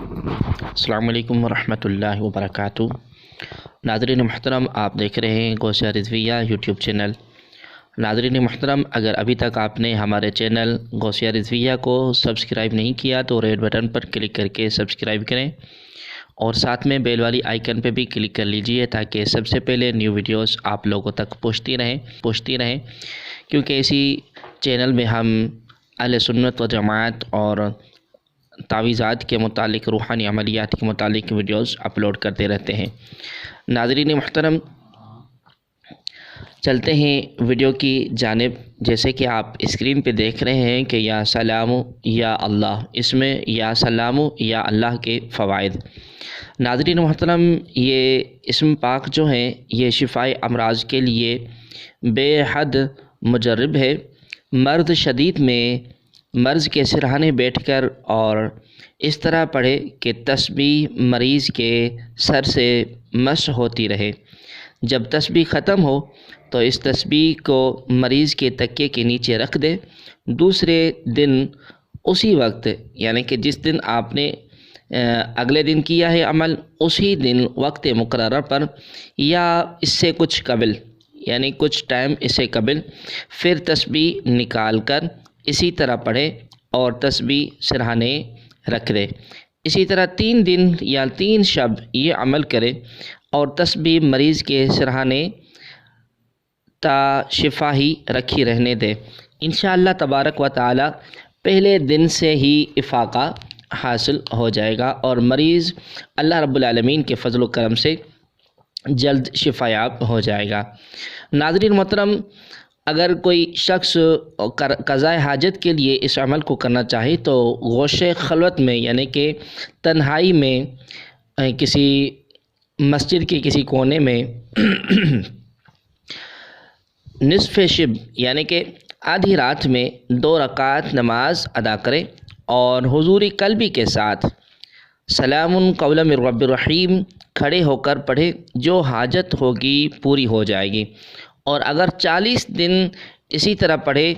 السلام علیکم ورحمۃ اللہ وبرکاتہ۔ ناظرین محترم، آپ دیکھ رہے ہیں غوثیہ رضویہ یوٹیوب چینل۔ ناظرین محترم، اگر ابھی تک آپ نے ہمارے چینل غوثیہ رضویہ کو سبسکرائب نہیں کیا تو ریڈ بٹن پر کلک کر کے سبسکرائب کریں اور ساتھ میں بیل والی آئیکن پہ بھی کلک کر لیجئے تاکہ سب سے پہلے نیو ویڈیوز آپ لوگوں تک پہنچتی رہیں کیونکہ اسی چینل میں ہم اہل سنت و جماعت اور تعویذات کے متعلق، روحانی عملیات کے متعلق ویڈیوز اپلوڈ کرتے رہتے ہیں۔ ناظرین محترم، چلتے ہیں ویڈیو کی جانب۔ جیسے کہ آپ اسکرین پہ دیکھ رہے ہیں کہ یا سلام یا اللہ، اس میں یا سلام یا اللہ کے فوائد۔ ناظرین محترم، یہ اسم پاک جو ہیں یہ شفائے امراض کے لیے بے حد مجرب ہے۔ مرض شدید میں مرض کے سرہانے بیٹھ کر اور اس طرح پڑھے کہ تسبیح مریض کے سر سے مسح ہوتی رہے۔ جب تسبیح ختم ہو تو اس تسبیح کو مریض کے تکیے کے نیچے رکھ دے۔ دوسرے دن اسی وقت، یعنی کہ جس دن آپ نے اگلے دن کیا ہے عمل، اسی دن وقت مقررہ پر یا اس سے کچھ قبل، یعنی کچھ ٹائم اس سے قبل، پھر تسبیح نکال کر اسی طرح پڑھے اور تسبیح سرہانے رکھ دے۔ اسی طرح 3 دن یا 3 شب یہ عمل کرے اور تسبیح مریض کے سرہانے تا شفا ہی رکھی رہنے دے۔ انشاءاللہ تبارک و تعالی پہلے دن سے ہی افاقہ حاصل ہو جائے گا اور مریض اللہ رب العالمین کے فضل و کرم سے جلد شفا یاب ہو جائے گا۔ ناظرین محترم، اگر کوئی شخص قضاء حاجت کے لیے اس عمل کو کرنا چاہے تو گوشے خلوت میں، یعنی کہ تنہائی میں، کسی مسجد کے کسی کونے میں نصف شب، یعنی کہ آدھی رات میں 2 رکعت نماز ادا کرے اور حضور قلبی کے ساتھ سلام قولا من رب الرحیم کھڑے ہو کر پڑھے، جو حاجت ہوگی پوری ہو جائے گی۔ اور اگر 40 دن اسی طرح پڑھے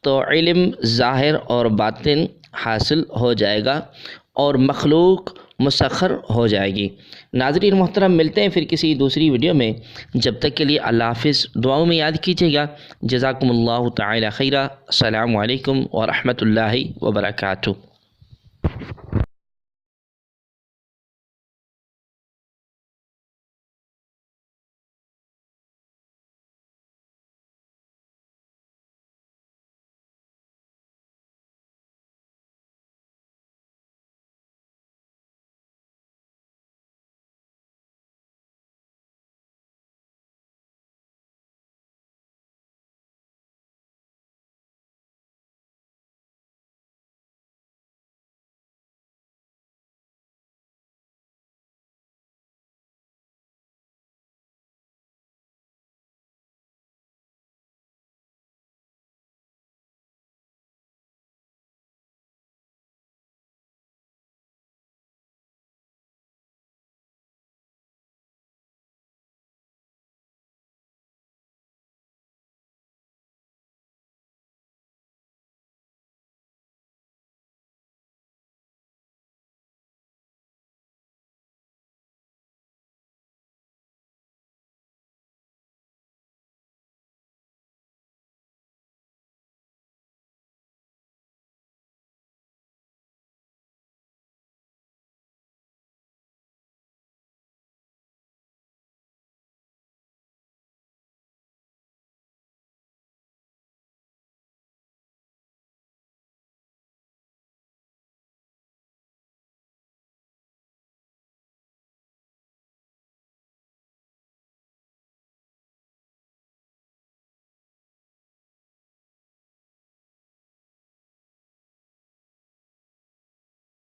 تو علم ظاہر اور باطن حاصل ہو جائے گا اور مخلوق مسخر ہو جائے گی۔ ناظرین محترم، ملتے ہیں پھر کسی دوسری ویڈیو میں، جب تک کے لیے اللہ حافظ۔ دعاؤں میں یاد کیجیے گا۔ جزاکم اللہ تعالی خیرا۔ السلام علیکم ورحمۃ اللہ وبرکاتہ۔